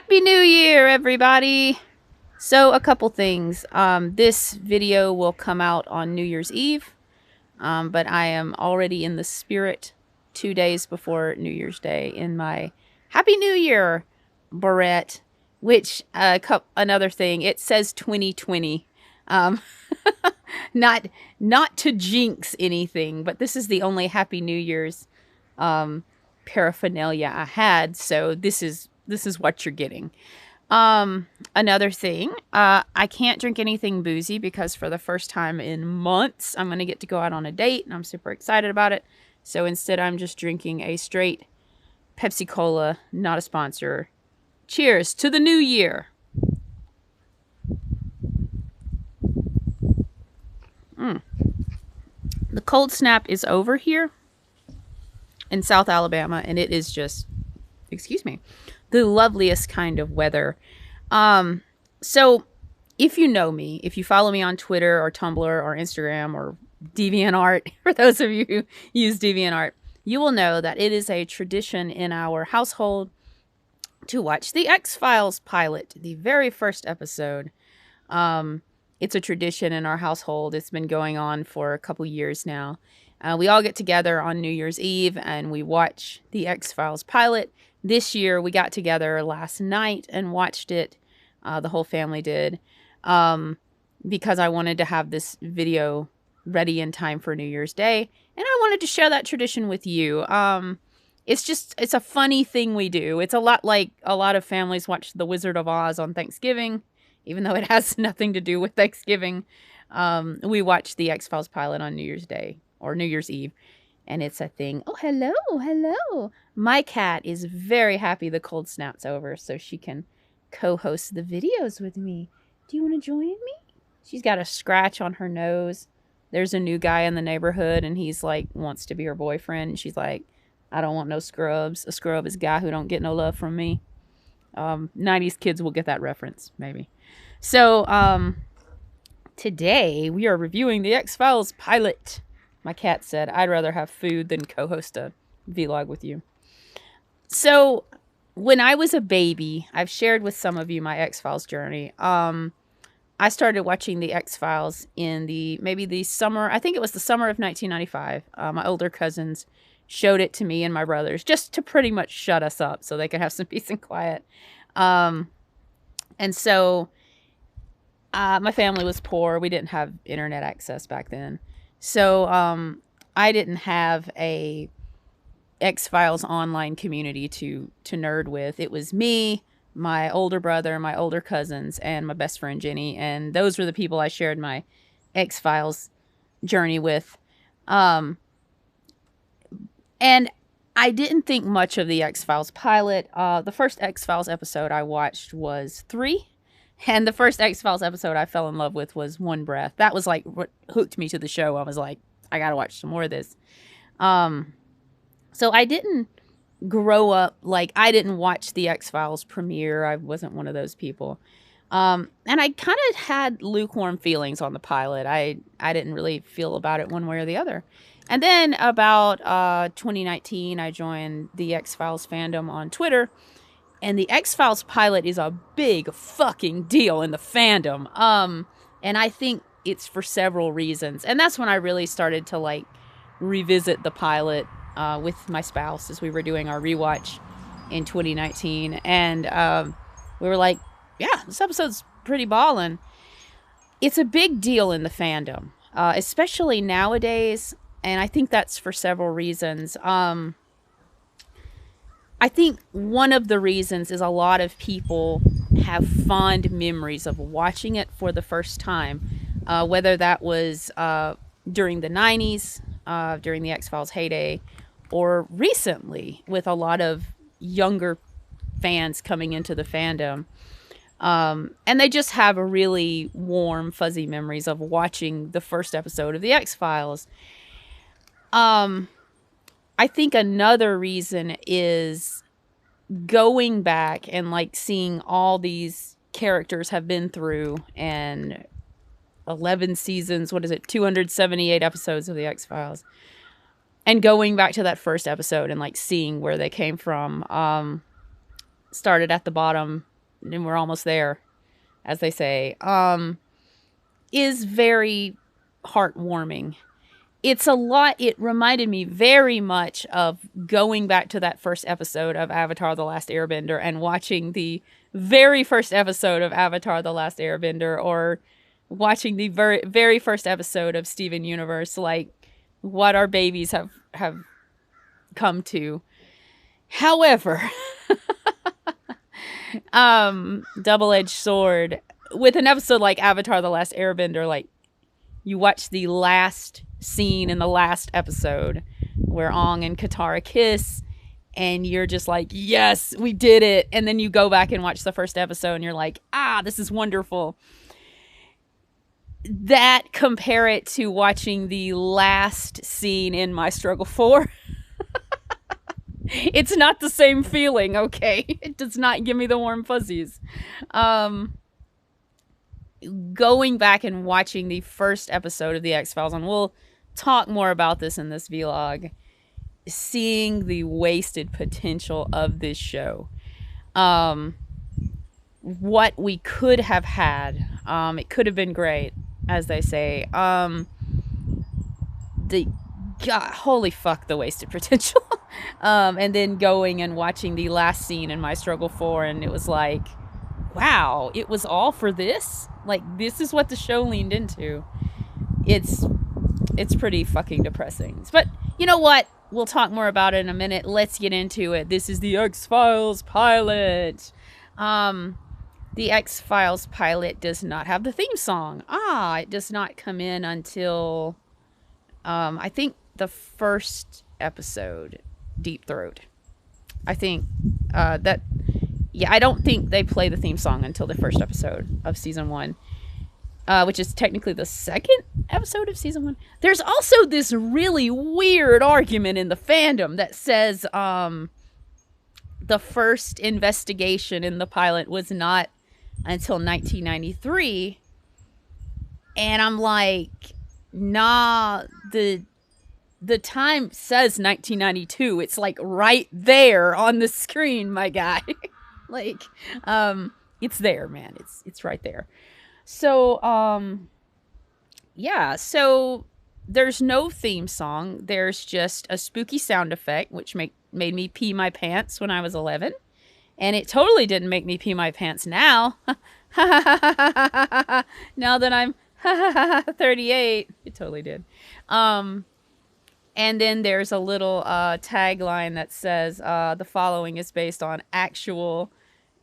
Happy New Year, everybody! So, a couple things. This video will come out on New Year's Eve, but I am already in the spirit 2 days before New Year's Day in my Happy New Year beret, which, another thing, it says 2020. Um, not to jinx anything, but this is the only Happy New Year's paraphernalia I had, so this is what you're getting. Another thing, I can't drink anything boozy because for the first time in months, I'm going to get to go out on a date and I'm super excited about it. So instead, I'm just drinking a straight Pepsi Cola, not a sponsor. Cheers to the new year. The cold snap is over here in South Alabama, and it is just, excuse me, the loveliest kind of weather. So if you know me, if you follow me on Twitter or Tumblr or Instagram or DeviantArt, for those of you who use DeviantArt, you will know that it is a tradition in our household to watch the X-Files pilot, the very first episode. It's a tradition in our household. It's been going on for a couple years now. We all get together on New Year's Eve and we watch the X-Files pilot. This year, we got together last night and watched it. The whole family did. Because I wanted to have this video ready in time for New Year's Day. And I wanted to share that tradition with you. It's a funny thing we do. It's a lot like a lot of families watch The Wizard of Oz on Thanksgiving. Even though it has nothing to do with Thanksgiving. We watch the X-Files pilot on New Year's Day. Or New Year's Eve. And it's a thing. Oh, hello, hello. My cat is very happy the cold snap's over so she can co-host the videos with me. Do you want to join me? She's got a scratch on her nose. There's a new guy in the neighborhood and he's like, wants to be her boyfriend. And she's like, I don't want no scrubs. A scrub is a guy who don't get no love from me. 90s kids will get that reference, maybe. So, today we are reviewing the X-Files pilot. My cat said, I'd rather have food than co-host a vlog with you. So, when I was a baby, I've shared with some of you my X-Files journey. I started watching the X-Files in the summer, I think it was the summer of 1995. My older cousins showed it to me and my brothers just to pretty much shut us up so they could have some peace and quiet. And so, my family was poor. We didn't have internet access back then. So, I didn't have a X-Files online community to nerd with. It was me, my older brother, my older cousins, and my best friend Jenny. And those were the people I shared my X-Files journey with. And I didn't think much of the X-Files pilot. The first X-Files episode I watched was 3. And the first X-Files episode I fell in love with was One Breath. That was like what hooked me to the show. I was like, I gotta watch some more of this. So I didn't grow up, like I didn't watch the X-Files premiere. I wasn't one of those people. And I kind of had lukewarm feelings on the pilot. I didn't really feel about it one way or the other. And then about 2019, I joined the X-Files fandom on Twitter. And the X-Files pilot is a big fucking deal in the fandom. And I think it's for several reasons. And that's when I really started to like revisit the pilot with my spouse as we were doing our rewatch in 2019. And we were like, yeah, this episode's pretty ballin'. It's a big deal in the fandom, especially nowadays. And I think that's for several reasons. I think one of the reasons is a lot of people have fond memories of watching it for the first time, whether that was during the 90s, during the X-Files heyday, or recently with a lot of younger fans coming into the fandom. And they just have a really warm, fuzzy memories of watching the first episode of the X-Files. I think another reason is going back and like seeing all these characters have been through and 11 seasons, 278 episodes of the X-Files. And going back to that first episode and like seeing where they came from. Started at the bottom, and we're almost there, as they say, is very heartwarming. It's a lot. It reminded me very much of going back to that first episode of Avatar: The Last Airbender and watching the very first episode of Avatar: The Last Airbender, or watching the very first episode of Steven Universe, like what our babies have come to. However, double-edged sword with an episode like Avatar: The Last Airbender, like you watch the last scene in the last episode where Aang and Katara kiss, and you're just like, yes, we did it. And then you go back and watch the first episode and you're like, this is wonderful. That, compare it to watching the last scene in My Struggle 4. It's not the same feeling, okay? It does not give me the warm fuzzies. Going back and watching the first episode of The X-Files, and we'll talk more about this in this vlog, seeing the wasted potential of this show. What we could have had. It could have been great, as they say. Holy fuck, the wasted potential. And then going and watching the last scene in My Struggle 4, and it was like, wow, it was all for this? Like, this is what the show leaned into. It's pretty fucking depressing. But you know what? We'll talk more about it in a minute. Let's get into it. This is the X-Files pilot. The X-Files pilot does not have the theme song. It does not come in until, I think, the first episode, Deep Throat. I think I don't think they play the theme song until the first episode of season 1, which is technically the second episode of season 1. There's also this really weird argument in the fandom that says the first investigation in the pilot was not until 1993. And I'm like, nah, the time says 1992. It's like right there on the screen, my guy. Like, it's there, man. It's right there. So, yeah. So there's no theme song. There's just a spooky sound effect, which made me pee my pants when I was 11, and it totally didn't make me pee my pants now. Now that I'm 38, it totally did. And then there's a little tagline that says the following is based on actual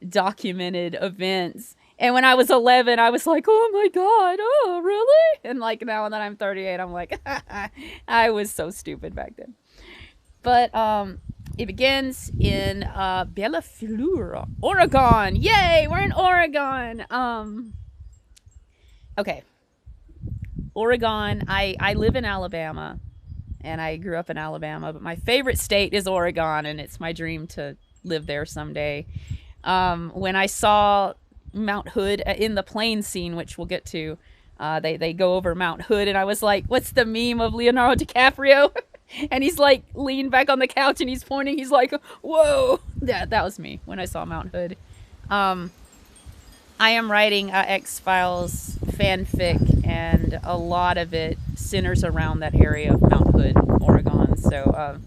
documented events. And when I was 11, I was like, oh my God, oh, really? And like now that I'm 38, I'm like, I was so stupid back then. But it begins in Bellefleur, Oregon. Yay, we're in Oregon. Okay. Oregon, I live in Alabama. And I grew up in Alabama, but my favorite state is Oregon, and it's my dream to live there someday. When I saw Mount Hood in the plane scene, which we'll get to, they go over Mount Hood, and I was like, what's the meme of Leonardo DiCaprio? And he's like leaned back on the couch and he's pointing, he's like, whoa. Yeah, that was me when I saw Mount Hood. I am writing X-Files fanfic, and a lot of it centers around that area of Mount Hood, Oregon. So,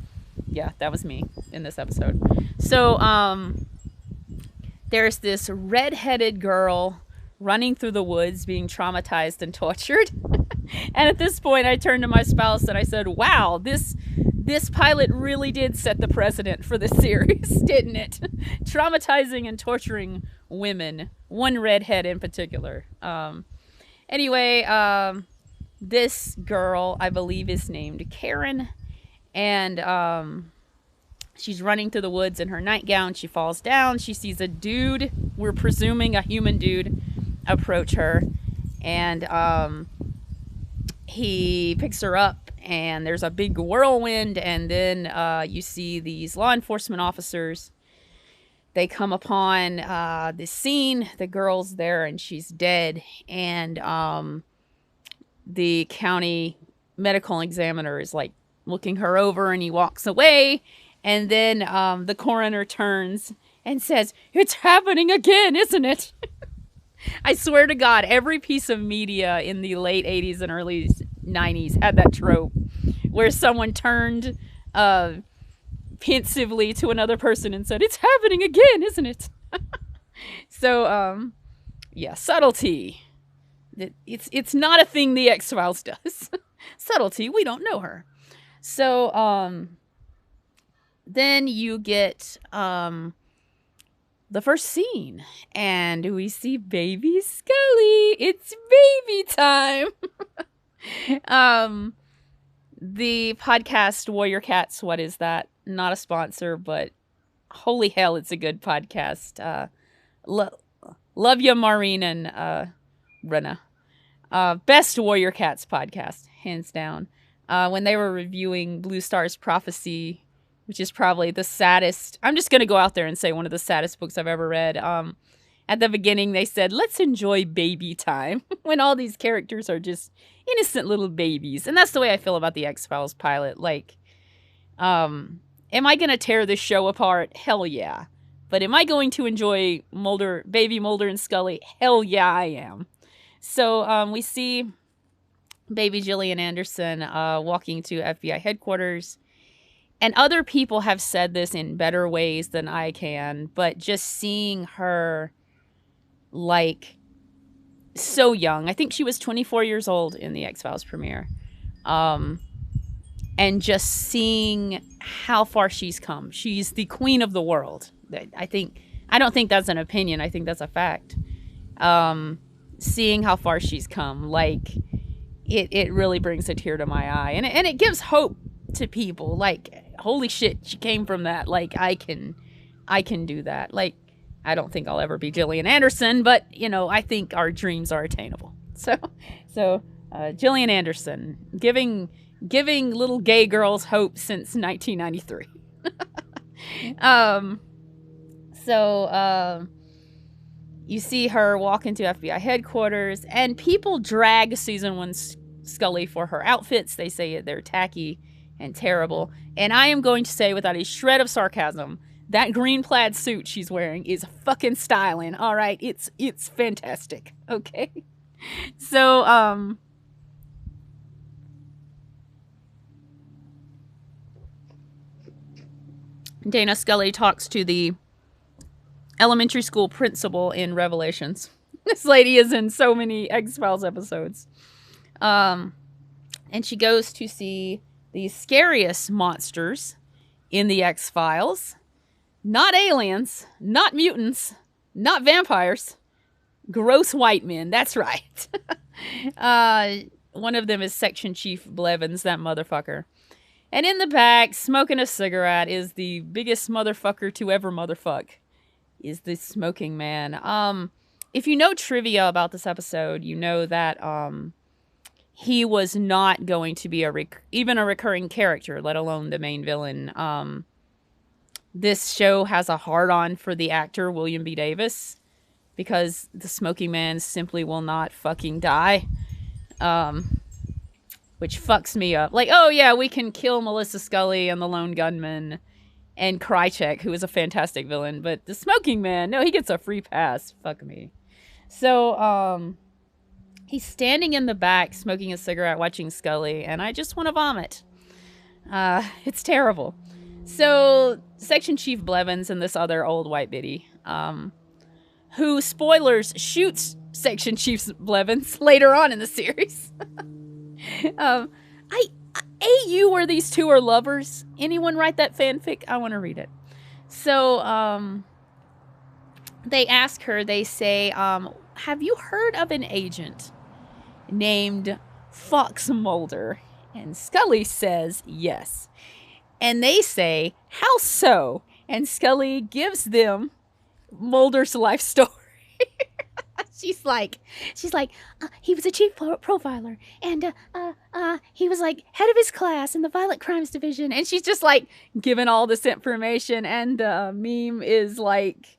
yeah, that was me in this episode. So, there's this red-headed girl running through the woods being traumatized and tortured. And at this point, I turned to my spouse and I said, wow, this pilot really did set the precedent for this series, didn't it? Traumatizing and torturing women, one redhead in particular. Anyway, this girl, I believe, is named Karen, and she's running through the woods in her nightgown. She falls down. She sees a dude, we're presuming a human dude, approach her, and he picks her up, and there's a big whirlwind, and then you see these law enforcement officers. They come upon this scene. The girl's there and she's dead. And the county medical examiner is looking her over, and he walks away. And then the coroner turns and says, "It's happening again, isn't it?" I swear to God, every piece of media in the late 80s and early 90s had that trope where someone turned pensively to another person and said, "It's happening again, isn't it?" So, yeah, subtlety. It's not a thing the X-Files does. Subtlety, we don't know her. So, then you get the first scene, and we see Baby Scully. It's baby time. The podcast Warrior Cats, what is that? Not a sponsor, but holy hell, it's a good podcast. Love ya, Maureen and Rena. Best Warrior Cats podcast, hands down. When they were reviewing Blue Star's Prophecy, which is probably the saddest, I'm just going to go out there and say one of the saddest books I've ever read. At the beginning, they said, let's enjoy baby time, when all these characters are just innocent little babies. And that's the way I feel about the X-Files pilot. Like, am I going to tear this show apart? Hell yeah. But am I going to enjoy Baby Mulder and Scully? Hell yeah, I am. So we see baby Gillian Anderson walking to FBI headquarters. And other people have said this in better ways than I can, but just seeing her, like, so young. I think she was 24 years old in the X-Files premiere. And just seeing how far she's come. She's the queen of the world. I don't think that's an opinion. I think that's a fact. Seeing how far she's come, like, it really brings a tear to my eye. And it gives hope to people. Like, holy shit, she came from that. Like, I can do that. Like, I don't think I'll ever be Gillian Anderson, but, you know, I think our dreams are attainable. So Gillian Anderson, giving little gay girls hope since 1993. You see her walk into FBI headquarters, and people drag season 1 Scully for her outfits. They say they're tacky and terrible. And I am going to say, without a shred of sarcasm, that green plaid suit she's wearing is fucking styling. All right, it's fantastic. Okay, so Dana Scully talks to the elementary school principal in Revelations. This lady is in so many X-Files episodes. And she goes to see the scariest monsters in the X-Files. Not aliens, not mutants, not vampires. Gross white men, that's right. One of them is Section Chief Blevins, that motherfucker. And in the back, smoking a cigarette, is the biggest motherfucker to ever motherfuck. Is the smoking man. If you know trivia about this episode, you know that he was not going to be even a recurring character, let alone the main villain. This show has a hard-on for the actor William B. Davis because the smoking man simply will not fucking die. Which fucks me up. Like, oh yeah, we can kill Melissa Scully and the lone gunman and Krychek, who is a fantastic villain, but the smoking man, no, he gets a free pass. Fuck me. So, he's standing in the back, smoking a cigarette, watching Scully, and I just want to vomit. It's terrible. So, Section Chief Blevins and this other old white biddy, who, spoilers, shoots Section Chief Blevins later on in the series. AU where these two are lovers. Anyone write that fanfic? I want to read it. So, they ask her, they say, have you heard of an agent named Fox Mulder? And Scully says, yes. And they say, how so? And Scully gives them Mulder's life story. She's like, he was a chief profiler, and he was like head of his class in the violent crimes division, and she's just like giving all this information, and meme is like,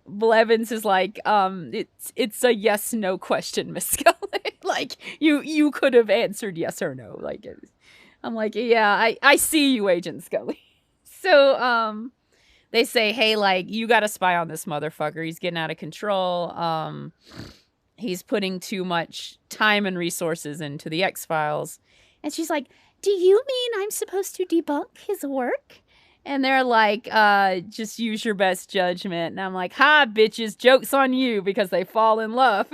Blevins is like, it's a yes no question, Miss Scully. Like you could have answered yes or no. Like, I'm like, yeah, I see you, Agent Scully. So they say, hey, like, you got to spy on this motherfucker. He's getting out of control. He's putting too much time and resources into the X-Files. And she's like, do you mean I'm supposed to debunk his work? And they're like, just use your best judgment. And I'm like, ha, bitches, joke's on you, because they fall in love.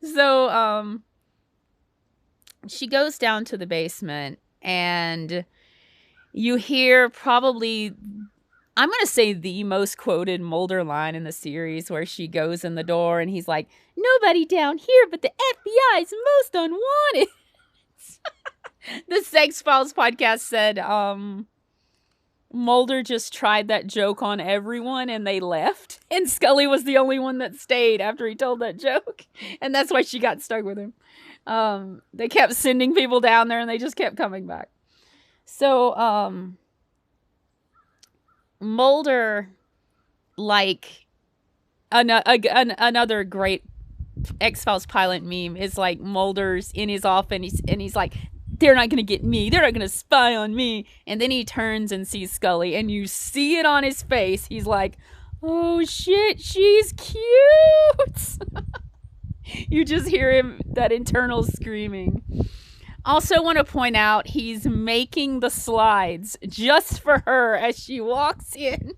So, she goes down to the basement, and you hear probably, I'm going to say, the most quoted Mulder line in the series, where she goes in the door and he's like, nobody down here but the FBI's most unwanted. The Sex Files podcast said, Mulder just tried that joke on everyone and they left. And Scully was the only one that stayed after he told that joke. And that's why she got stuck with him. They kept sending people down there and they just kept coming back. So, Mulder, like, another great X-Files pilot meme is like Mulder's in his office and he's like, they're not going to get me. They're not going to spy on me. And then he turns and sees Scully, and you see it on his face. He's like, oh shit, she's cute. You just hear him, that internal screaming. Also want to point out, he's making the slides just for her as she walks in.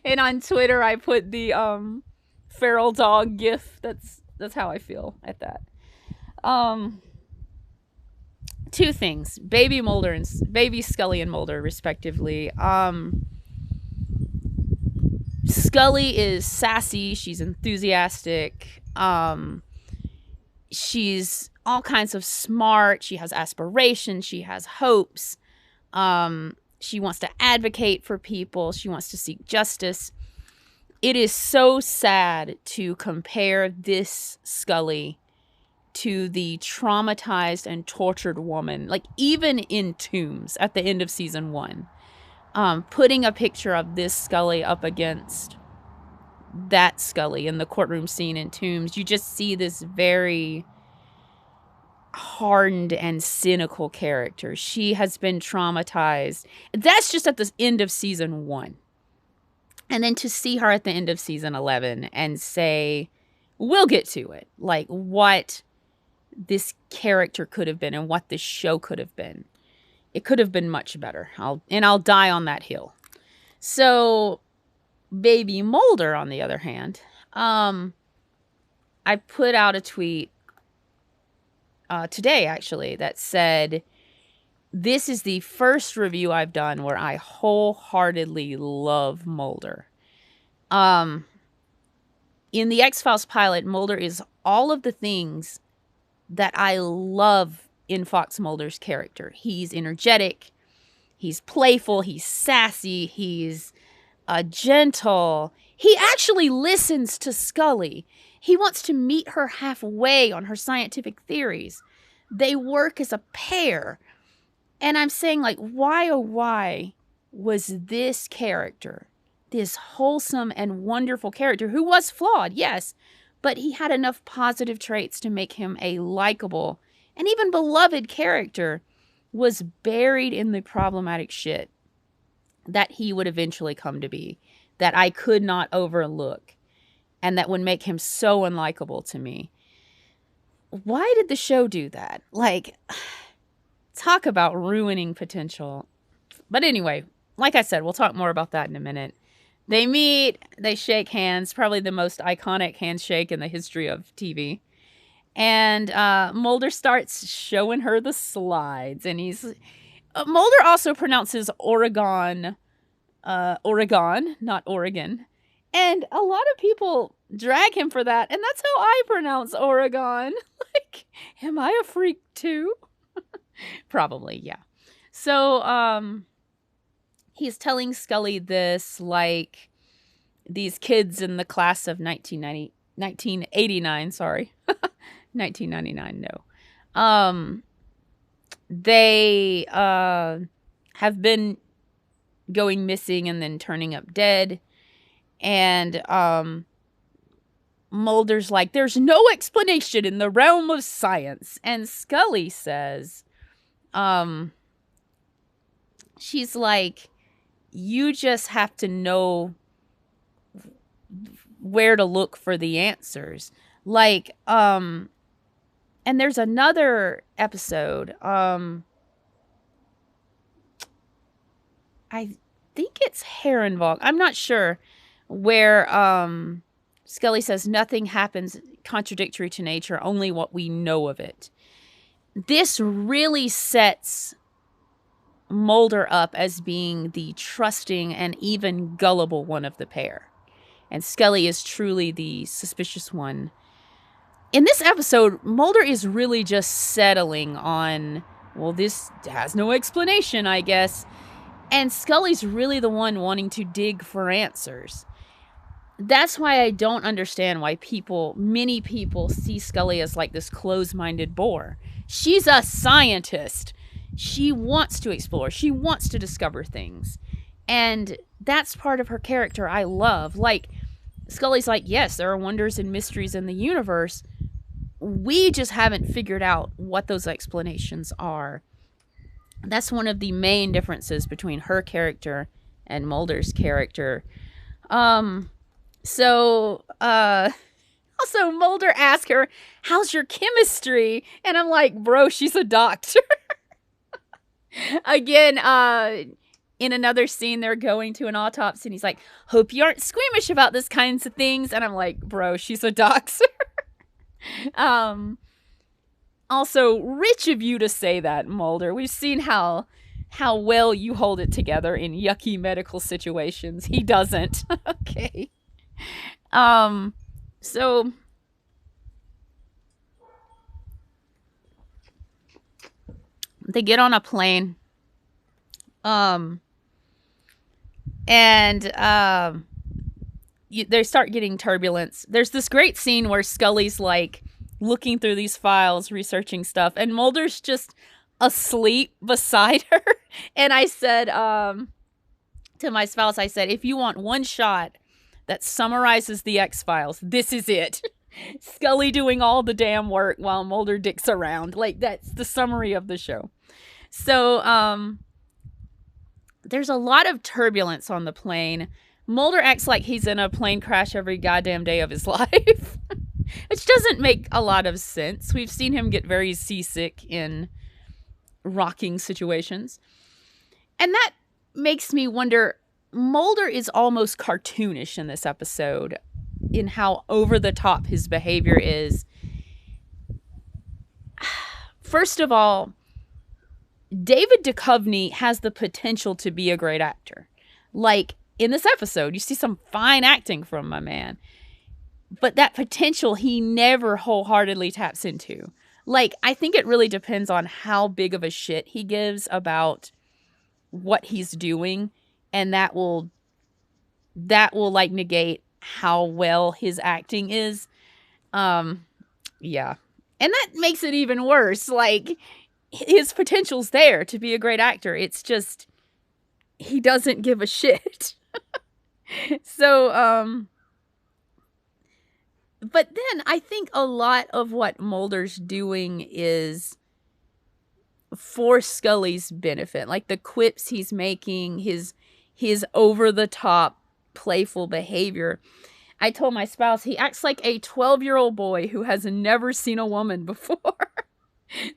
And on Twitter, I put the feral dog gif. That's how I feel at that. Two things. Baby Scully and Mulder, respectively. Scully is sassy. She's enthusiastic. She's all kinds of smart. She has aspirations. She has hopes. She wants to advocate for people. She wants to seek justice. It is so sad to compare this Scully to the traumatized and tortured woman, like even in Tombs at the end of season 1. Putting a picture of this Scully up against that Scully in the courtroom scene in Tombs, you just see this very hardened and cynical character. She has been traumatized. That's just at the end of season 1. And then to see her at the end of season 11 and say, we'll get to it, like what this character could have been and what this show could have been. It could have been much better. I'll die on that hill. So, Baby Mulder, on the other hand, I put out a tweet today, actually, that said, this is the first review I've done where I wholeheartedly love Mulder. In the X-Files pilot, Mulder is all of the things that I love in Fox Mulder's character. He's energetic, he's playful, he's sassy, he's gentle. He actually listens to Scully. He wants to meet her halfway on her scientific theories. They work as a pair. And I'm saying, like, why, oh, why was this character, this wholesome and wonderful character, who was flawed, yes, but he had enough positive traits to make him a likable and even beloved character, was buried in the problematic shit that he would eventually come to be, that I could not overlook, and that would make him so unlikable to me. Why did the show do that? Like, talk about ruining potential. But anyway, like I said, we'll talk more about that in a minute. They meet, they shake hands, probably the most iconic handshake in the history of TV. And Mulder starts showing her the slides. And Mulder also pronounces Oregon, not Oregon. And a lot of people drag him for that. And that's how I pronounce Oregon. Like, am I a freak too? Probably, yeah. So, he's telling Scully this, like, these kids in the class of 1989, sorry. 1999, no. They have been going missing and then turning up dead. And Mulder's like, there's no explanation in the realm of science. And Scully says, she's like, you just have to know where to look for the answers. Like, and there's another episode, I think it's Herrenvolk, I'm not sure, where Scully says nothing happens contradictory to nature, only what we know of it. This really sets Mulder up as being the trusting and even gullible one of the pair. And Scully is truly the suspicious one. In this episode, Mulder is really just settling on, well, this has no explanation, I guess. And Scully's really the one wanting to dig for answers. That's why I don't understand why many people see Scully as like this closed-minded bore. She's a scientist. She wants to explore. She wants to discover things. And that's part of her character I love. Like, Scully's like, yes, there are wonders and mysteries in the universe. We just haven't figured out what those explanations are. That's one of the main differences between her character and Mulder's character. Also Mulder asked her, how's your chemistry? And I'm like, bro, she's a doctor. Again, in another scene, they're going to an autopsy and he's like, hope you aren't squeamish about this kinds of things. And I'm like, bro, she's a doctor. Also, rich of you to say that, Mulder. We've seen how well you hold it together in yucky medical situations. He doesn't. Okay. So they get on a plane. They start getting turbulence. There's this great scene where Scully's like looking through these files, researching stuff, and Mulder's just asleep beside her. And I said, to my spouse, I said, if you want one shot that summarizes the X-Files, this is it. Scully doing all the damn work while Mulder dicks around. Like, that's the summary of the show. So, there's a lot of turbulence on the plane. Mulder acts like he's in a plane crash every goddamn day of his life. Which doesn't make a lot of sense. We've seen him get very seasick in rocking situations. And that makes me wonder, Mulder is almost cartoonish in this episode in how over the top his behavior is. First of all, David Duchovny has the potential to be a great actor. Like, in this episode, you see some fine acting from my man. But that potential he never wholeheartedly taps into. Like, I think it really depends on how big of a shit he gives about what he's doing. And that will like negate how well his acting is. Yeah. And that makes it even worse. Like, his potential's there to be a great actor. It's just, he doesn't give a shit. So, but then I think a lot of what Mulder's doing is for Scully's benefit. Like the quips he's making, his over-the-top playful behavior. I told my spouse he acts like a 12-year-old boy who has never seen a woman before.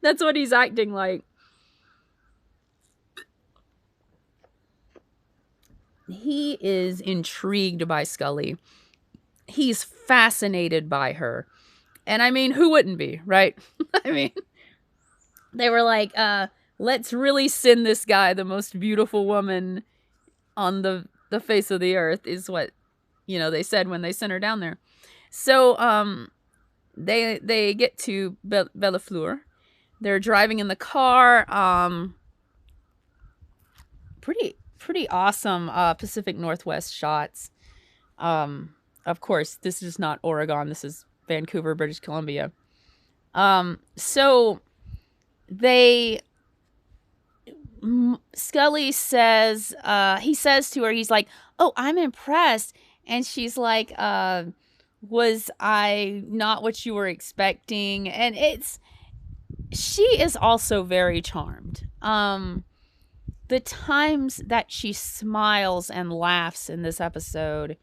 That's what he's acting like. He is intrigued by Scully. He's fascinated by her. And I mean, who wouldn't be, right? I mean, they were like, let's really send this guy the most beautiful woman on the face of the earth, is what, they said when they sent her down there. So, they get to Bellefleur. They're driving in the car. Pretty awesome Pacific Northwest shots. Of course, this is not Oregon. This is Vancouver, British Columbia. So Scully says, he says to her, he's like, oh, I'm impressed. And she's like, was I not what you were expecting? And she is also very charmed. the times that she smiles and laughs in this episode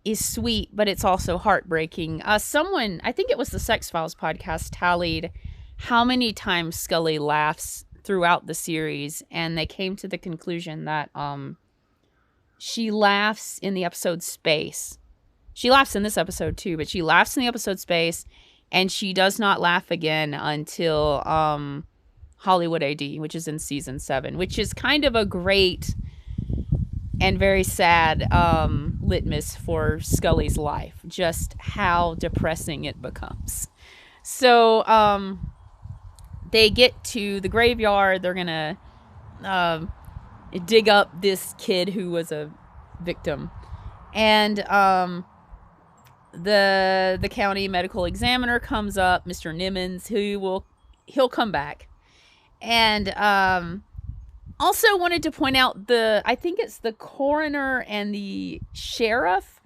is sweet, but it's also heartbreaking. Someone, I think it was the Sex Files podcast, tallied how many times Scully laughs throughout the series, and they came to the conclusion that she laughs in the episode Space. She laughs in this episode too, but she laughs in the episode Space, and she does not laugh again until Hollywood AD, which is in season 7, which is kind of a great and very sad litmus for Scully's life, just how depressing it becomes. So they get to the graveyard. They're gonna dig up this kid who was a victim, and the county medical examiner comes up, Mr. Nimmons, he'll come back. And also wanted to point out I think it's the coroner and the sheriff.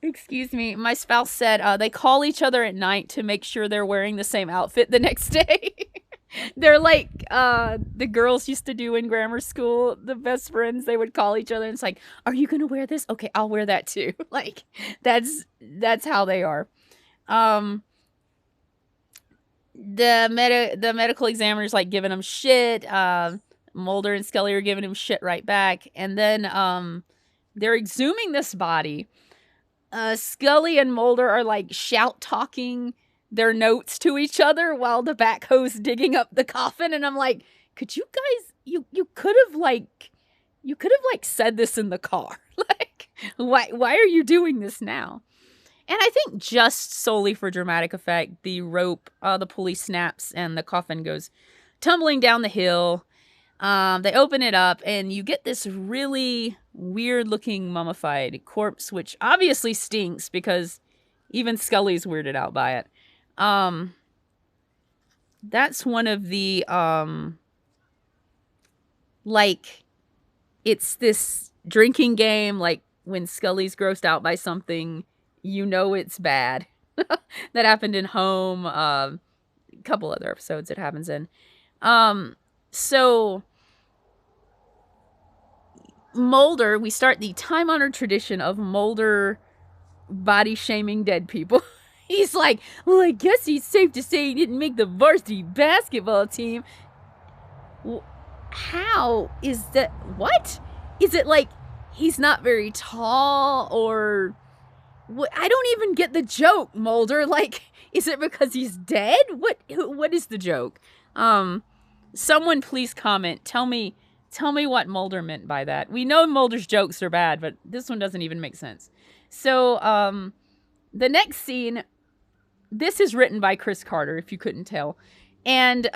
Excuse me. My spouse said they call each other at night to make sure they're wearing the same outfit the next day. They're like the girls used to do in grammar school. The best friends, they would call each other and it's like, are you going to wear this? Okay, I'll wear that too. Like, that's how they are. The medical examiner's like giving him shit. Mulder and Scully are giving him shit right back. And then they're exhuming this body. Scully and Mulder are like shout talking their notes to each other while the backhoe's digging up the coffin. And I'm like, could you guys, you could have said this in the car. Like, why are you doing this now? And I think just solely for dramatic effect, the rope, the pulley snaps and the coffin goes tumbling down the hill. They open it up and you get this really weird looking mummified corpse, which obviously stinks because even Scully's weirded out by it. That's one of the, like, it's this drinking game, like when Scully's grossed out by something, you know it's bad. That happened in Home. A couple other episodes it happens in. So Mulder, we start the time-honored tradition of Mulder body-shaming dead people. He's like, well, I guess he's safe to say he didn't make the varsity basketball team. How is that? What? Is it like he's not very tall or... I don't even get the joke, Mulder. Like, is it because he's dead? What is the joke? Someone please comment. Tell me what Mulder meant by that. We know Mulder's jokes are bad, but this one doesn't even make sense. So, the next scene, this is written by Chris Carter, if you couldn't tell. And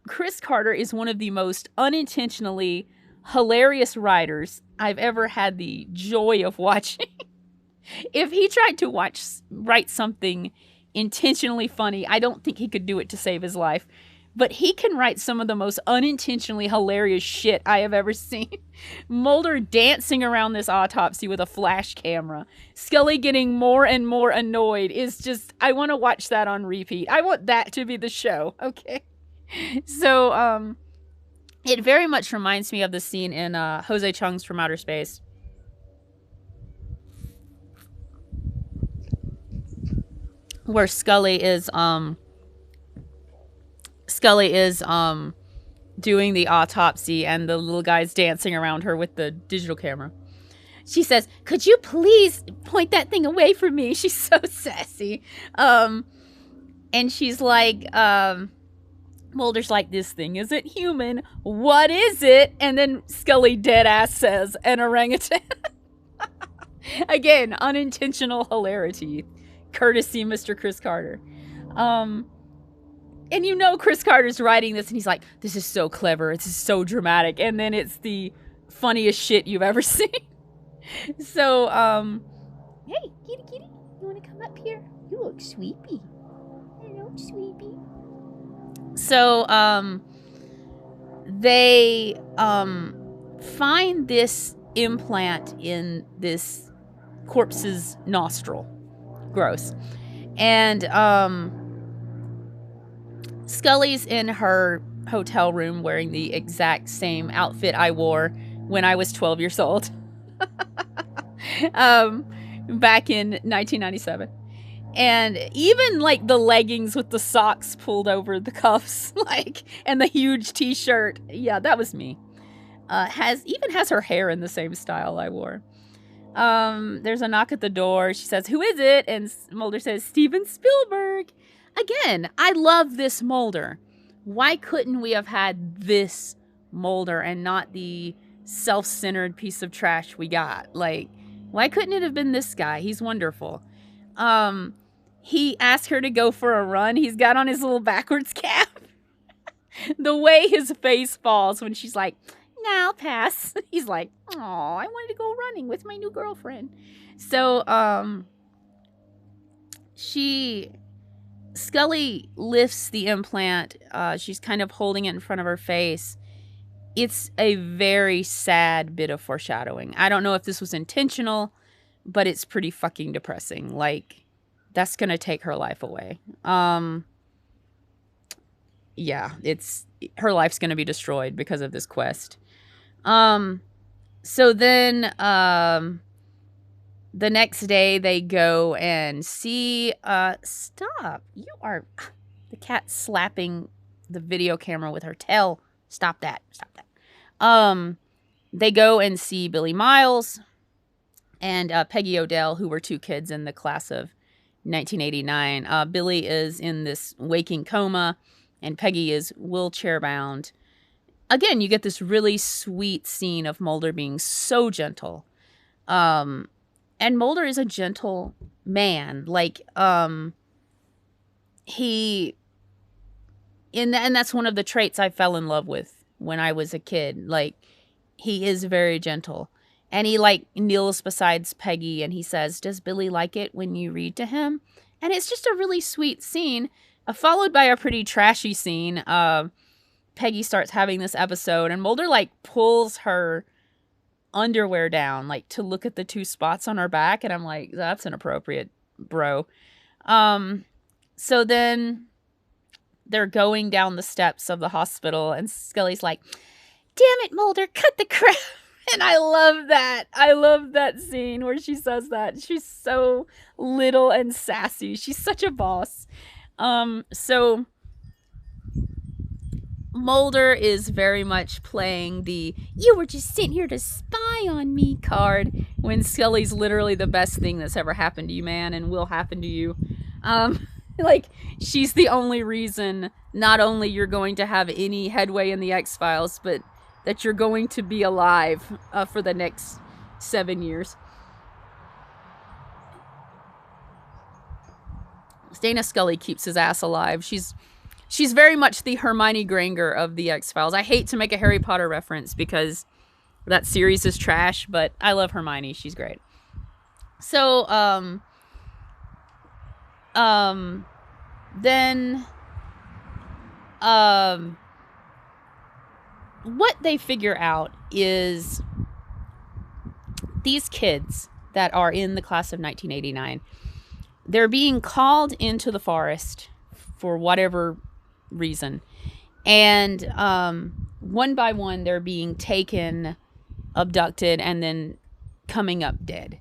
Chris Carter is one of the most unintentionally hilarious writers I've ever had the joy of watching. If he tried to write something intentionally funny, I don't think he could do it to save his life. But he can write some of the most unintentionally hilarious shit I have ever seen. Mulder dancing around this autopsy with a flash camera. Scully getting more and more annoyed is just, I want to watch that on repeat. I want that to be the show, okay? So, it very much reminds me of the scene in Jose Chung's From Outer Space. Where Scully is doing the autopsy and the little guy's dancing around her with the digital camera. She says, could you please point that thing away from me? She's so sassy. And she's like, Mulder's like, this thing isn't human. What is it? And then Scully dead ass says, an orangutan. Again, unintentional hilarity. Courtesy Mr. Chris Carter. And you know Chris Carter's writing this and he's like, this is so clever, it's so dramatic, and then it's the funniest shit you've ever seen. So, hey, kitty, you wanna come up here? You look sleepy. Hello, sweetie. So, they find this implant in this corpse's nostril. Gross. And Scully's in her hotel room wearing the exact same outfit I wore when I was 12 years old. Back in 1997. And even like the leggings with the socks pulled over the cuffs, like, and the huge t-shirt. Yeah, that was me. Has her hair in the same style I wore. There's a knock at the door. She says, "Who is it?" And Mulder says, "Steven Spielberg." Again, I love this Mulder. Why couldn't we have had this Mulder and not the self-centered piece of trash we got? Like, why couldn't it have been this guy? He's wonderful. He asked her to go for a run. He's got on his little backwards cap. The way his face falls when she's like, "Nah, I'll pass." He's like, "Oh, I wanted to go running with my new girlfriend." So, Scully lifts the implant. She's kind of holding it in front of her face. It's a very sad bit of foreshadowing. I don't know if this was intentional, but it's pretty fucking depressing. Like, that's going to take her life away. Yeah, her life's going to be destroyed because of this quest. So then, the next day they go and see, stop. You are, the cat slapping the video camera with her tail. Stop that. Stop that. They go and see Billy Miles and, Peggy Odell, who were two kids in the class of 1989. Billy is in this waking coma and Peggy is wheelchair bound. Again, you get this really sweet scene of Mulder being so gentle. And Mulder is a gentle man. Like, and that's one of the traits I fell in love with when I was a kid. Like, he is very gentle. And he, like, kneels beside Peggy and he says, "Does Billy like it when you read to him?" And it's just a really sweet scene, followed by a pretty trashy scene. Peggy starts having this episode and Mulder, like, pulls her underwear down, like, to look at the two spots on her back. And I'm like, that's inappropriate, bro. So then they're going down the steps of the hospital and Scully's like, "Damn it, Mulder, cut the crap." And I love that. I love that scene where she says that. She's so little and sassy. She's such a boss. So Mulder is very much playing the "you were just sitting here to spy on me" card, when Scully's literally the best thing that's ever happened to you, man, and will happen to you. Like, she's the only reason not only you're going to have any headway in the X-Files, but that you're going to be alive for the next 7 years. Dana Scully keeps his ass alive. She's very much the Hermione Granger of the X-Files. I hate to make a Harry Potter reference because that series is trash, but I love Hermione. She's great. So, then, what they figure out is these kids that are in the class of 1989, they're being called into the forest for whatever reason. And one by one, they're being taken, abducted, and then coming up dead.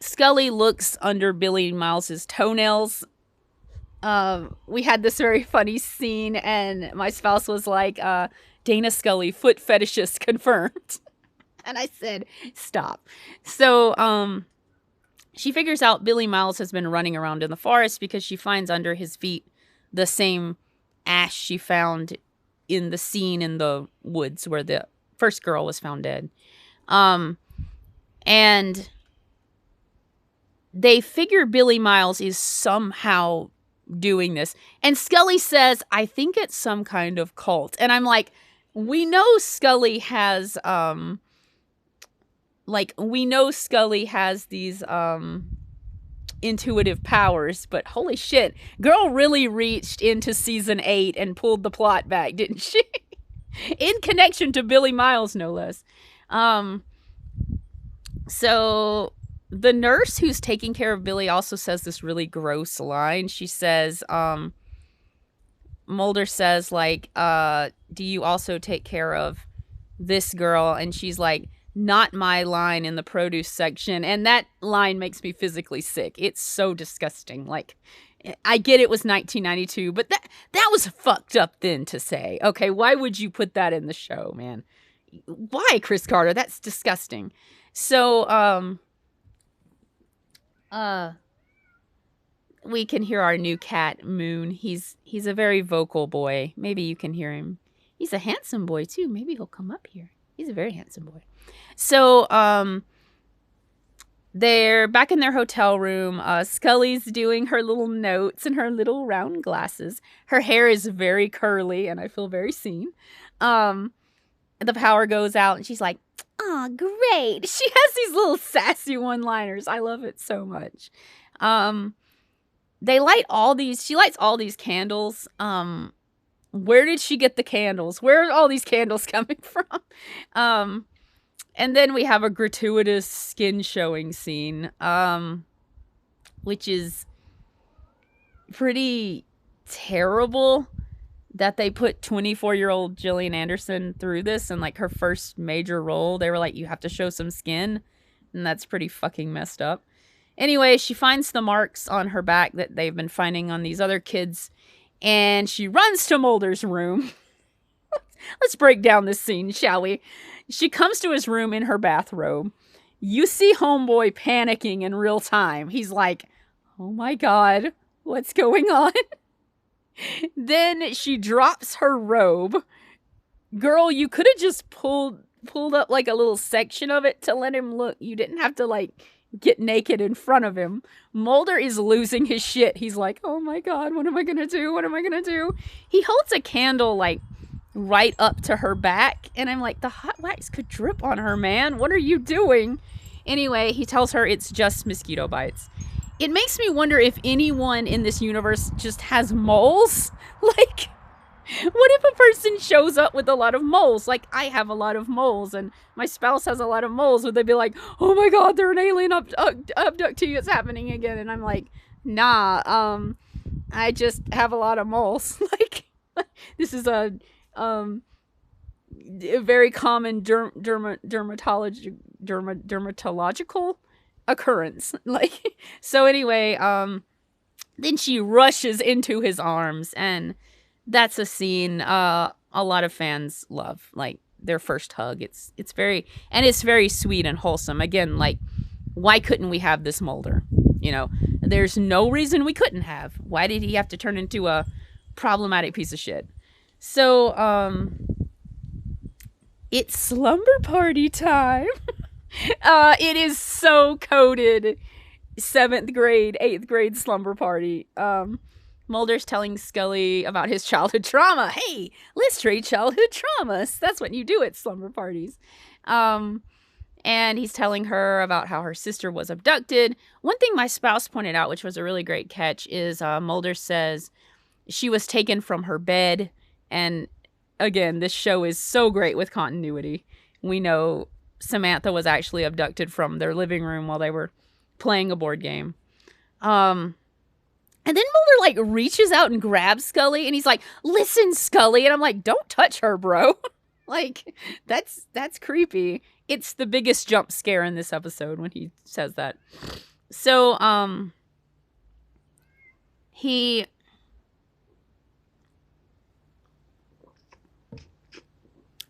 Scully looks under Billy Miles's toenails. We had this very funny scene, and my spouse was like, "Dana Scully, foot fetishist confirmed." And I said, "Stop." So, she figures out Billy Miles has been running around in the forest because she finds under his feet the same ash she found in the scene in the woods where the first girl was found dead. And they figure Billy Miles is somehow doing this. And Scully says, "I think it's some kind of cult." And I'm like, we know Scully has, these, intuitive powers, but holy shit, girl really reached into season 8 and pulled the plot back, didn't she? In connection to Billy Miles, no less. So the nurse who's taking care of Billy also says this really gross line. She says, Mulder says, like, do you also take care of this girl? And she's like, not my line in the produce section. And that line makes me physically sick. It's so disgusting. Like, I get it was 1992, but that was fucked up then to say. Okay, why would you put that in the show, man? Why, Chris Carter? That's disgusting. So, we can hear our new cat, Moon. He's a very vocal boy. Maybe you can hear him. He's a handsome boy, too. Maybe he'll come up here. He's a very handsome boy. So, they're back in their hotel room. Scully's doing her little notes and her little round glasses. Her hair is very curly, and I feel very seen. The power goes out, and she's like, "Oh, great!" She has these little sassy one-liners. I love it so much. They light all these. She lights all these candles. Where did she get the candles? Where are all these candles coming from? And then we have a gratuitous skin showing scene, which is pretty terrible that they put 24-year-old Gillian Anderson through this, and like her first major role, they were like, you have to show some skin, and that's pretty fucking messed up. Anyway, she finds the marks on her back that they've been finding on these other kids, and she runs to Mulder's room. Let's break down this scene, shall we? She comes to his room in her bathrobe. You see homeboy panicking in real time. He's like, oh my God, what's going on? Then she drops her robe. Girl, you could have just pulled up like a little section of it to let him look. You didn't have to like get naked in front of him. Mulder is losing his shit. He's like, oh my God, what am I gonna do? What am I gonna do? He holds a candle like right up to her back, and I'm like, the hot wax could drip on her, man. What are you doing? Anyway, he tells her it's just mosquito bites. It makes me wonder if anyone in this universe just has moles. Like, what if a person shows up with a lot of moles? Like, I have a lot of moles, and my spouse has a lot of moles. Would they be like, oh my God, they're an alien abductee, it's happening again? And I'm like, nah, I just have a lot of moles. Like, this is a very common dermatological occurrence. Like, so anyway, then she rushes into his arms, and that's a scene a lot of fans love. Like, their first hug. It's very sweet and wholesome. Again, like, why couldn't we have this Mulder? You know, there's no reason we couldn't have. Why did he have to turn into a problematic piece of shit? So, it's slumber party time. It is so coded 7th grade, 8th grade slumber party. Mulder's telling Scully about his childhood trauma. Hey, let's trade childhood traumas. That's what you do at slumber parties. And he's telling her about how her sister was abducted. One thing my spouse pointed out, which was a really great catch, is Mulder says she was taken from her bed. And again, this show is so great with continuity. We know Samantha was actually abducted from their living room while they were playing a board game. And then Mulder like reaches out and grabs Scully, and he's like, listen, Scully. And I'm like, don't touch her, bro. Like, that's creepy. It's the biggest jump scare in this episode when he says that. So,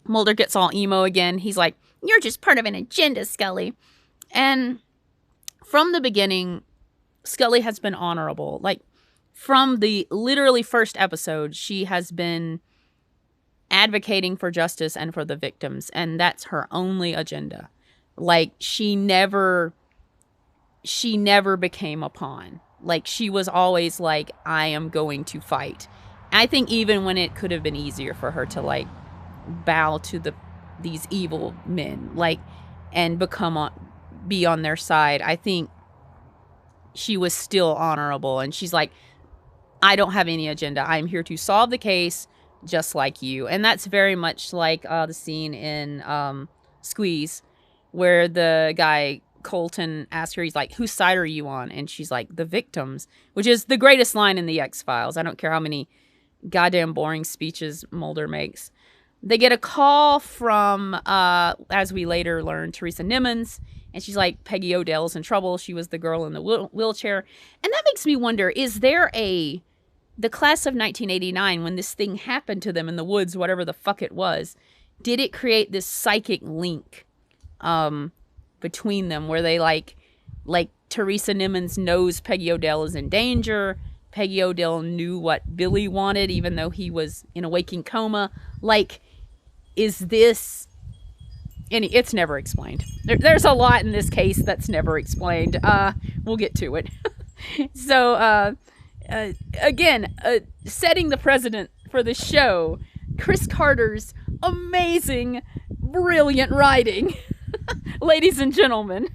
Mulder gets all emo again. He's like, you're just part of an agenda, Scully. And from the beginning, Scully has been honorable. Like, from the literally first episode, she has been advocating for justice and for the victims. And that's her only agenda. Like, she never became a pawn. Like, she was always like, I am going to fight. I think even when it could have been easier for her to, like, bow to these evil men, like, and be on their side, I think she was still honorable. And she's like, I don't have any agenda. I'm here to solve the case just like you. And that's very much like the scene in Squeeze, where the guy Colton asks her, he's like, whose side are you on? And she's like, the victims, which is the greatest line in the X-Files. I don't care how many goddamn boring speeches Mulder makes. They get a call from, as we later learn, Teresa Nimmons, and she's like, Peggy Odell's in trouble. She was the girl in the wheelchair. And that makes me wonder, is there the class of 1989, when this thing happened to them in the woods, whatever the fuck it was, did it create this psychic link between them where they like Teresa Nimmons knows Peggy Odell is in danger. Peggy Odell knew what Billy wanted, even though he was in a waking coma. Like, is this... And it's never explained. There's a lot in this case that's never explained. We'll get to it. So, again, setting the precedent for the show, Chris Carter's amazing, brilliant writing. Ladies and gentlemen.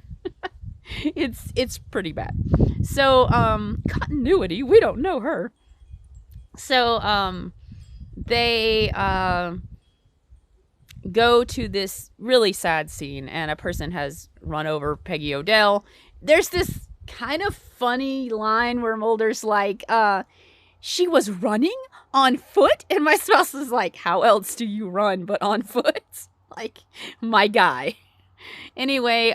It's pretty bad. So, continuity, we don't know her. So, they go to this really sad scene, and a person has run over Peggy Odell. There's this kind of funny line where Mulder's like, she was running on foot? And my spouse is like, how else do you run but on foot? Like, my guy. Anyway,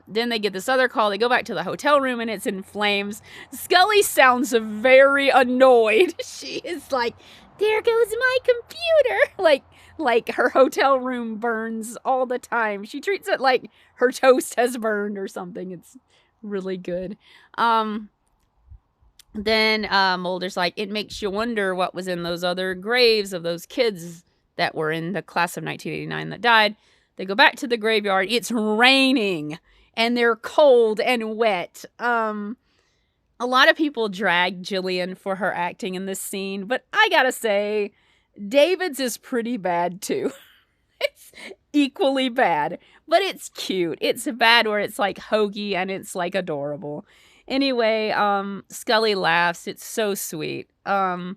then they get this other call. They go back to the hotel room and it's in flames. Scully sounds very annoyed. She is like, there goes my computer. Like her hotel room burns all the time. She treats it like her toast has burned or something. It's really good. Then Mulder's like, it makes you wonder what was in those other graves of those kids that were in the class of 1989 that died. They go back to the graveyard. It's raining and they're cold and wet. A lot of people drag Jillian for her acting in this scene, but I gotta say, David's is pretty bad too. It's equally bad, but it's cute. It's bad where it's like hokey and it's like adorable. Anyway, Scully laughs. It's so sweet. And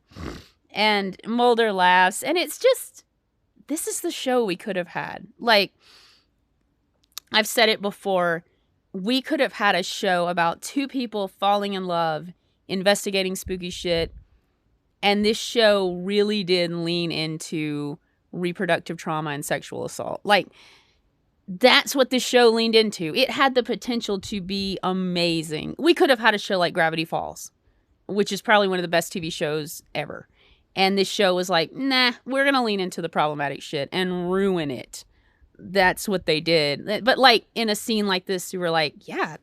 Mulder laughs, and it's just, this is the show we could have had. Like, I've said it before, we could have had a show about two people falling in love, investigating spooky shit, and this show really did lean into reproductive trauma and sexual assault. Like, that's what this show leaned into. It had the potential to be amazing. We could have had a show like Gravity Falls, which is probably one of the best TV shows ever. And this show was like, nah, we're going to lean into the problematic shit and ruin it. That's what they did. But like in a scene like this, you were like, yeah,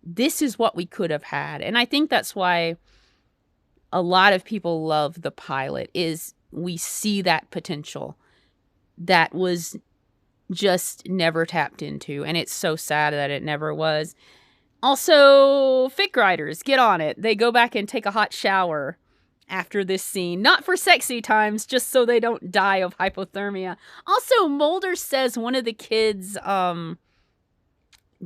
this is what we could have had. And I think that's why a lot of people love the pilot, is we see that potential that was just never tapped into. And it's so sad that it never was. Also, fic writers, get on it. They go back and take a hot shower after this scene. Not for sexy times, just so they don't die of hypothermia. Also, Mulder says one of the kids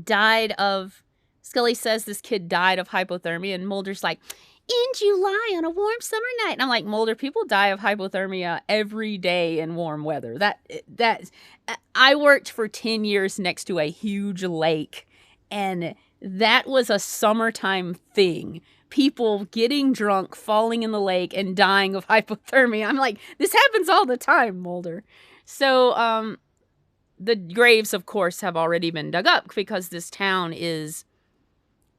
died of... Scully says this kid died of hypothermia, and Mulder's like, in July on a warm summer night. And I'm like, Mulder, people die of hypothermia every day in warm weather. I worked for 10 years next to a huge lake, and that was a summertime thing. People getting drunk, falling in the lake, and dying of hypothermia. I'm like, this happens all the time, Mulder. So, the graves, of course, have already been dug up because this town is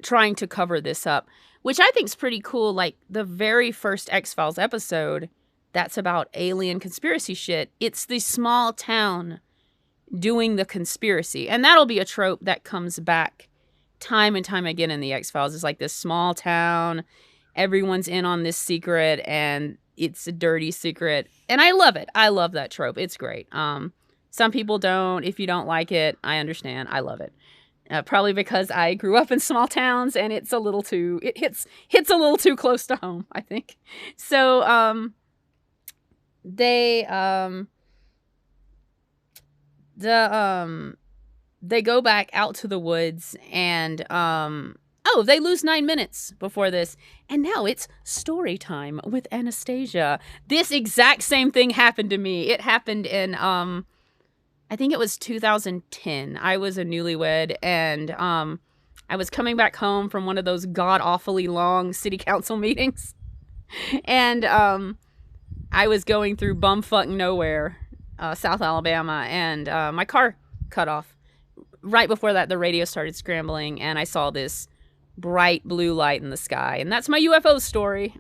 trying to cover this up, which I think is pretty cool. Like, the very first X-Files episode that's about alien conspiracy shit, it's the small town doing the conspiracy. And that'll be a trope that comes back time and time again in the X-Files. It's like this small town, everyone's in on this secret, and it's a dirty secret. And I love it. I love that trope. It's great. Some people don't. If you don't like it, I understand. I love it. Probably because I grew up in small towns and it hits a little too close to home, I think. So, they go back out to the woods and, they lose 9 minutes before this. And now it's story time with Anastasia. This exact same thing happened to me. It happened in, I think it was 2010. I was a newlywed, and I was coming back home from one of those god-awfully long city council meetings. And I was going through bumfuck nowhere, South Alabama, and my car cut off. Right before that, the radio started scrambling, and I saw this bright blue light in the sky. And that's my UFO story.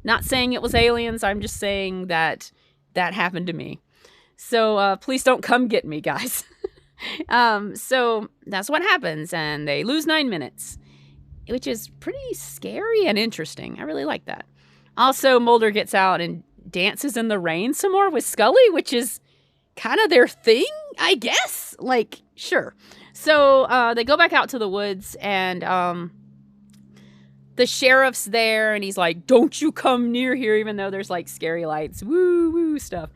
Not saying it was aliens. I'm just saying that happened to me. So please don't come get me, guys. So that's what happens. And they lose 9 minutes, which is pretty scary and interesting. I really like that. Also, Mulder gets out and dances in the rain some more with Scully, which is kind of their thing, I guess. Like, sure. So they go back out to the woods, and the sheriff's there, and he's like, don't you come near here, even though there's like scary lights, woo woo stuff.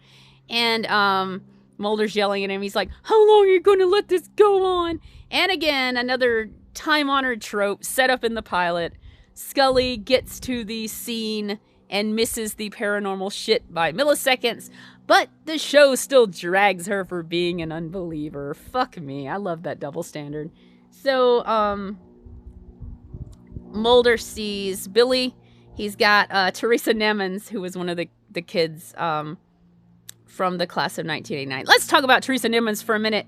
And Mulder's yelling at him. He's like, how long are you going to let this go on? And again, another time-honored trope set up in the pilot. Scully gets to the scene and misses the paranormal shit by milliseconds, but the show still drags her for being an unbeliever. Fuck me. I love that double standard. So, Mulder sees Billy. He's got Teresa Nemmons, who was one of the kids from the class of 1989. Let's talk about Teresa Nemmons for a minute.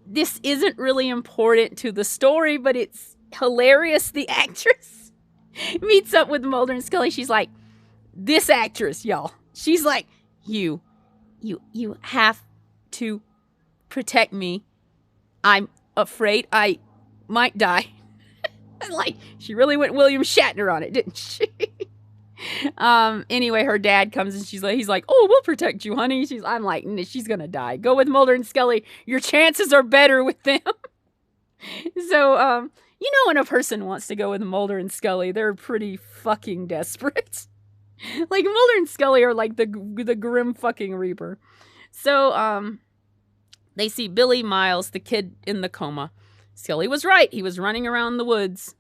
This isn't really important to the story, but it's hilarious. The actress meets up with Mulder and Scully. She's like, this actress, y'all. She's like, you have to protect me. I'm afraid I might die. Like, she really went William Shatner on it, didn't she? Anyway, her dad comes and he's like, oh, we'll protect you, honey. I'm like, she's gonna die. Go with Mulder and Scully. Your chances are better with them. So, when a person wants to go with Mulder and Scully, they're pretty fucking desperate. Like, Mulder and Scully are like the grim fucking reaper. So, they see Billy Miles, the kid in the coma. Scully was right. He was running around the woods.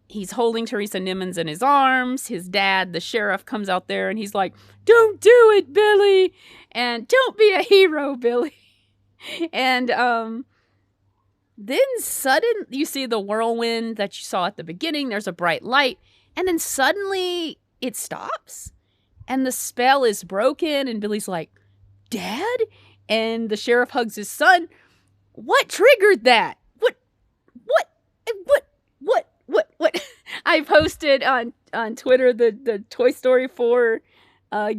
He's holding Teresa Nemmons in his arms. His dad, the sheriff, comes out there and he's like, don't do it, Billy. And don't be a hero, Billy. And then you see the whirlwind that you saw at the beginning. There's a bright light. And then suddenly it stops. And the spell is broken. And Billy's like, Dad? And the sheriff hugs his son. What triggered that? What? I posted on Twitter the Toy Story 4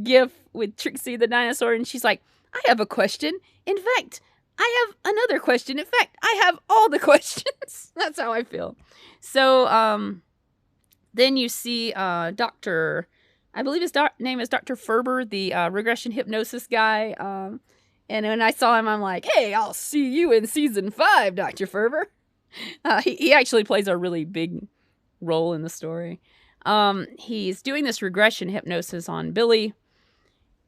gif with Trixie the dinosaur, and she's like, I have a question. In fact, I have another question. In fact, I have all the questions. That's how I feel. So, then you see Dr. I believe his name is Dr. Ferber, the regression hypnosis guy. And when I saw him, I'm like, hey, I'll see you in season 5, Dr. Ferber. He actually plays a really big role in the story. He's doing this regression hypnosis on Billy.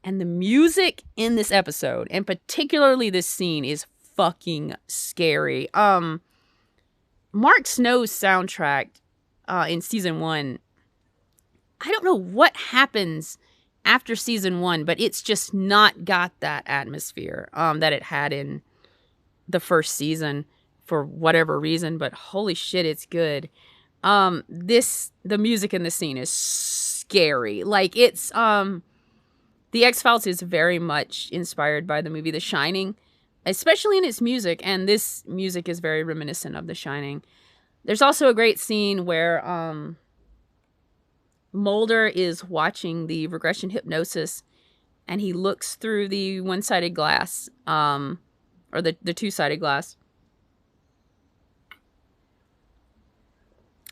And the music in this episode, and particularly this scene, is fucking scary. Mark Snow's soundtrack in season 1, I don't know what happens after season 1, but it's just not got that atmosphere that it had in the first season for whatever reason, but holy shit, it's good. The music in this scene is scary. Like, it's The X-Files is very much inspired by the movie The Shining, especially in its music, and this music is very reminiscent of The Shining. There's also a great scene where Mulder is watching the regression hypnosis, and he looks through the one-sided glass, or the two-sided glass.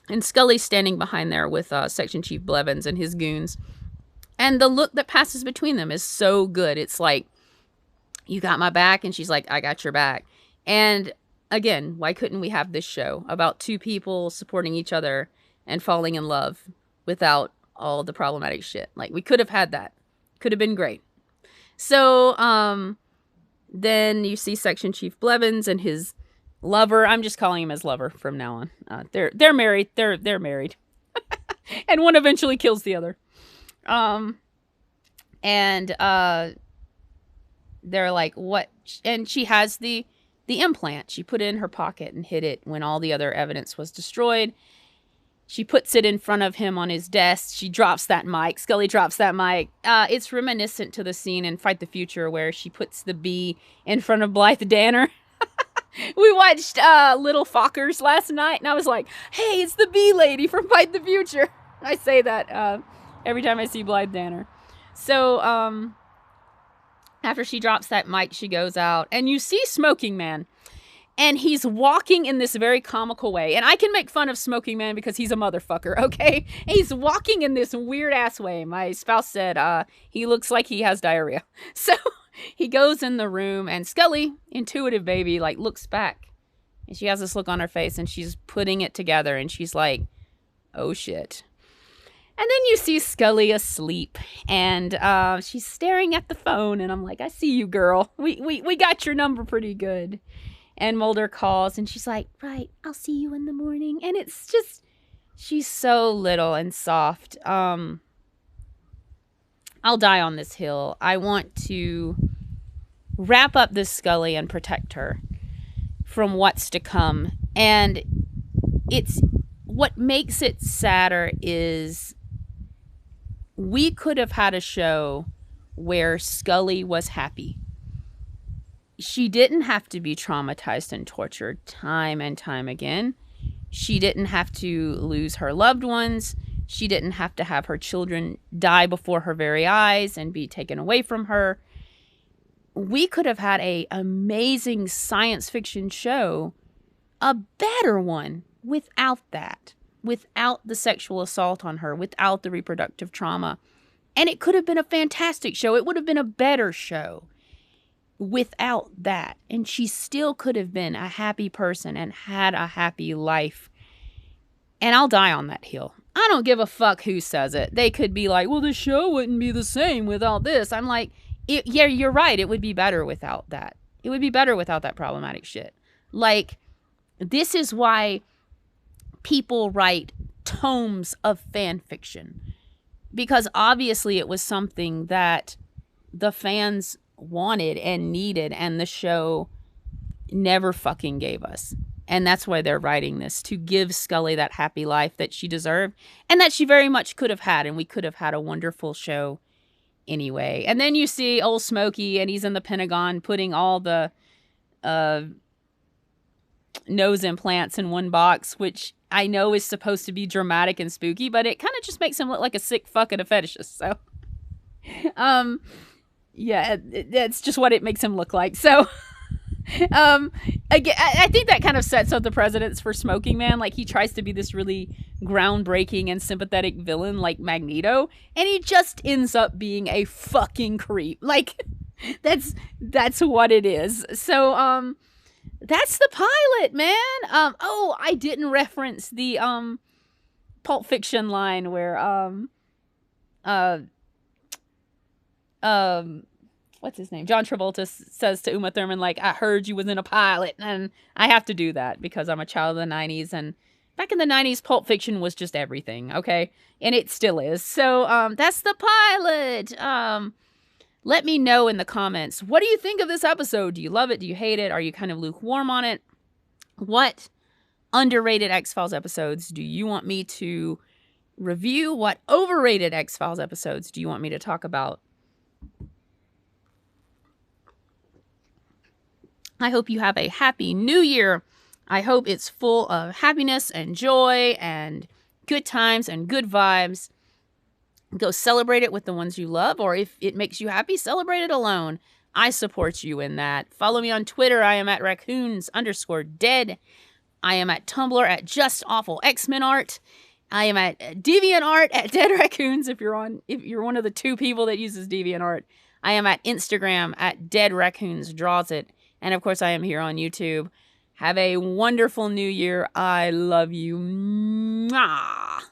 And Scully's standing behind there with Section Chief Blevins and his goons. And the look that passes between them is so good. It's like, you got my back, and she's like, I got your back. And again, why couldn't we have this show about two people supporting each other and falling in love without all the problematic shit? Like, we could have had that. Could have been great. So, then you see Section Chief Blevins and his lover. I'm just calling him his lover from now on. They're married. They're married. And one eventually kills the other. They're like, what? And she has the implant. She put it in her pocket and hid it when all the other evidence was destroyed. She puts it in front of him on his desk. She drops that mic. Scully drops that mic. It's reminiscent to the scene in Fight the Future where she puts the bee in front of Blythe Danner. We watched Little Fockers last night, and I was like, hey, it's the bee lady from Fight the Future. I say that every time I see Blythe Danner. So after she drops that mic, she goes out, and you see Smoking Man. And he's walking in this very comical way. And I can make fun of Smoking Man because he's a motherfucker, okay? He's walking in this weird-ass way. My spouse said he looks like he has diarrhea. So he goes in the room, and Scully, intuitive baby, like, looks back. And she has this look on her face, and she's putting it together, and she's like, oh, shit. And then you see Scully asleep, and she's staring at the phone, and I'm like, I see you, girl. We got your number pretty good. And Mulder calls, and she's like, right, I'll see you in the morning. And it's just, she's so little and soft. I'll die on this hill. I want to wrap up this Scully and protect her from what's to come. And it's, what makes it sadder is we could have had a show where Scully was happy. She didn't have to be traumatized and tortured time and time again. She didn't have to lose her loved ones. She didn't have to have her children die before her very eyes and be taken away from her. We could have had an amazing science fiction show, a better one, without that, without the sexual assault on her, without the reproductive trauma. And it could have been a fantastic show. It would have been a better show without that. And she still could have been a happy person and had a happy life. And I'll die on that hill. I don't give a fuck who says it. They could be like, well, the show wouldn't be the same without this. I'm like, yeah, you're right. It would be better without that. It would be better without that problematic shit. Like, this is why people write tomes of fan fiction. Because obviously it was something that the fans wanted and needed, and the show never fucking gave us. And that's why they're writing this, to give Scully that happy life that she deserved and that she very much could have had, and we could have had a wonderful show anyway. And then you see old Smokey, and he's in the Pentagon putting all the nose implants in one box, which I know is supposed to be dramatic and spooky, but it kind of just makes him look like a sick fuck and a fetishist. So yeah, that's just what it makes him look like. So, again, I think that kind of sets up the precedents for Smoking Man. Like, he tries to be this really groundbreaking and sympathetic villain like Magneto, and he just ends up being a fucking creep. Like, that's what it is. So, that's the pilot, man. Oh, I didn't reference the Pulp Fiction line where what's his name? John Travolta says to Uma Thurman, like, I heard you was in a pilot. And I have to do that because I'm a child of the 90s. And back in the 90s, Pulp Fiction was just everything, okay? And it still is. So that's the pilot. Let me know in the comments. What do you think of this episode? Do you love it? Do you hate it? Are you kind of lukewarm on it? What underrated X-Files episodes do you want me to review? What overrated X-Files episodes do you want me to talk about? I hope you have a happy new year. I hope it's full of happiness and joy and good times and good vibes. Go celebrate it with the ones you love, or if it makes you happy, celebrate it alone. I support you in that. Follow me on Twitter. I am at raccoons_dead. I am at Tumblr at justawfulxmenart. I am at DeviantArt at Dead Raccoons if you're one of the two people that uses DeviantArt. I am at Instagram at Dead Raccoons Draws It. And of course, I am here on YouTube. Have a wonderful new year. I love you. Mwah.